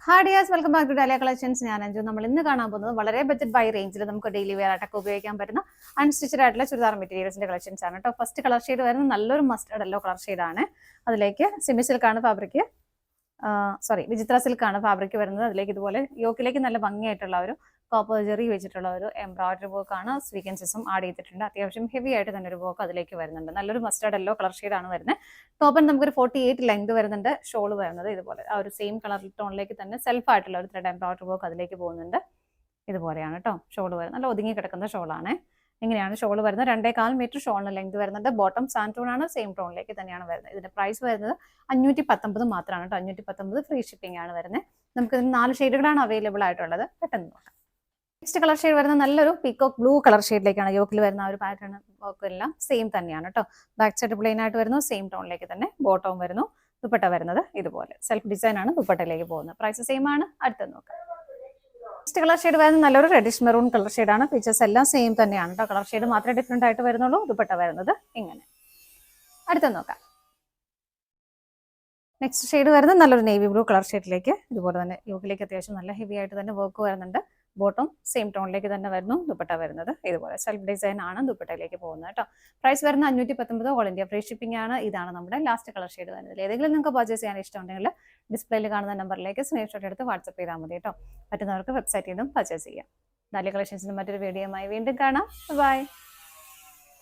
Hi dears, welcome back to Dahlia collections. ഞാൻ അഞ്ജു. നമ്മൾ ഇന്ന് കാണാൻ പോകുന്നത് വളരെ ബഡ്ജറ്റ് ബൈ റേഞ്ചിൽ നമുക്ക് ഡെയിലി വെയർ ആയിട്ടൊക്കെ ഉപയോഗിക്കാൻ പറ്റുന്ന അൺസ്റ്റിച്ചഡ് ആയിട്ടുള്ള ചുരിദാർ മെറ്റീരിയൽസിന്റെ കളക്ഷൻസ് ആണ് കേട്ടോ. ഫസ്റ്റ് കളർ ഷെയ്ഡ് വരുന്നത് നല്ലൊരു മസ്റ്റർഡ് യെല്ലോ കളർ ഷെയ്ഡാണ്. അതിലേക്ക് സെമി സിൽക്കാണ് ഫാബ്രിക്, വിചിത്ര സിൽക്കാണ് ഫാബ്രിക് വരുന്നത്. അതിലേക്ക് ഇതുപോലെ യോക്കിലേക്ക് നല്ല ഭംഗിയായിട്ടുള്ള ഒരു കോപ്പർ ജെറി വെച്ചിട്ടുള്ള ഒരു എംബ്രോയിഡറി വർക്കാണ്. സ്വീക്കൻസസും ആഡ് ചെയ്തിട്ടുണ്ട്. അത്യാവശ്യം ഹെവി ആയിട്ട് തന്നെ ഒരു വർക്ക് അതിലേക്ക് വരുന്നുണ്ട്. നല്ലൊരു മസ്റ്റർഡ് യെല്ലോ കളർ ഷെയ്ഡാണ് വരുന്നത്. ടോപ്പൻ നമുക്കൊരു 48 ലെങ്ത് വരുന്നുണ്ട്. ഷോൾ വരുന്നത് ഇതുപോലെ ആ ഒരു സെയിം കളർ ടോണിലേക്ക് തന്നെ സെൽഫ് ആയിട്ടുള്ള ഒരു ത്രെഡ് എംബ്രോയിഡറി വർക്ക് അതിലേക്ക് പോകുന്നുണ്ട്. ഇതുപോലെയാണ് കേട്ടോ ഷോൾ വരുന്നത്. നല്ല ഒതുങ്ങി കിടക്കുന്ന ഷോളാണ്. ഇങ്ങനെയാണ് ഷോൾ വരുന്നത്. 2.25 മീറ്റർ ഷോളിന് ലെങ്ത് വരുന്നുണ്ട്. ബോട്ടം സാൻഡ് ടോൺ ആണ്, സെയിം ടോണിലേക്ക് തന്നെയാണ് വരുന്നത്. ഇതിന്റെ പ്രൈസ് വരുന്നത് 519 മാത്രമാണ് കേട്ടോ. 519 ഫ്രീ ഷിപ്പിംഗ് ആണ് വരുന്നത്. നമുക്ക് ഇതിന് 4 ഷെയ്ഡുകളാണ് അവൈലബിൾ ആയിട്ടുള്ളത്. പെട്ടെന്ന് നോക്കാം. നെക്സ്റ്റ് കളർ ഷെയ്ഡ് വരുന്നത് നല്ലൊരു പീകോക്ക് ബ്ലൂ കളർ ഷെയ്ഡിലേക്കാണ്. യോക്കിൽ വരുന്ന ആ ഒരു പാറ്റേൺ വർക്ക് എല്ലാം സെയിം തന്നെയാണ് കേട്ടോ. ബാക്ക് സൈഡ് പ്ലെയിൻ ആയിട്ട് വരുന്നു. സെയിം ടോണിലേക്ക് തന്നെ ബോട്ടവും വരുന്നു. ദുപ്പട്ട വരുന്നത് ഇതുപോലെ സെൽഫ് ഡിസൈൻ ആണ് ദുപ്പട്ടയിലേക്ക് പോകുന്നത്. പ്രൈസ് സെയിം ആണ്. അടുത്ത് നോക്കാം. നെക്സ്റ്റ് കളർ ഷെയ്ഡ് വരുന്നത് നല്ലൊരു റെഡിഷ് മെറൂൺ കളർ ഷെയ്ഡാണ്. ഫീച്ചേഴ്സ് എല്ലാം സെയിം തന്നെയാണ് കേട്ടോ. കളർ ഷെയ്ഡ് മാത്രമേ ഡിഫറെന്റ് ആയിട്ട് വരുന്നുള്ളൂ. ദുപ്പട്ട വരുന്നത് ഇങ്ങനെ. അടുത്ത് നോക്കാം. നെക്സ്റ്റ് ഷെയ്ഡ് വരുന്നത് നല്ലൊരു നേവി ബ്ലൂ കളർ ഷെയ്ഡിലേക്ക് ഇതുപോലെ തന്നെ യോക്കിലേക്ക് അത്യാവശ്യം നല്ല ഹെവി ആയിട്ട് തന്നെ വർക്ക് വരുന്നുണ്ട്. ബോട്ടം സെയിം ടോണിലേക്ക് തന്നെ വരുന്നു. ദുപ്പട്ട വരുന്നത് ഇതുപോലെ സെൽഫ് ഡിസൈൻ ആണ് ദുപ്പട്ടയിലേക്ക് പോകുന്നത് കേട്ടോ. പ്രൈസ് വരുന്നത് 519. ഓൾ ഇന്ത്യ ഫ്രീ ഷിപ്പിംഗ് ആണ്. ഇതാണ് നമ്മുടെ ലാസ്റ്റ് കളർ ഷെയ്ഡ് വരുന്നത്. ഏതെങ്കിലും നിങ്ങൾക്ക് പർച്ചേസ് ചെയ്യാൻ ഇഷ്ടമുണ്ടെങ്കിൽ ഡിസ്പ്ലേയിൽ കാണുന്ന നമ്പറിലേക്ക് സ്ക്രീൻഷോട്ട് എടുത്ത് വാട്സ്ആപ്പ് ചെയ്താൽ മതി കേട്ടോ. പറ്റുന്നവർക്ക് വെബ്സൈറ്റിൽ നിന്നും പർച്ചേസ് ചെയ്യാം. ഡാലിയ കളക്ഷൻസിന്റെ മറ്റൊരു വീഡിയോയുമായി വീണ്ടും കാണാം. ബൈ.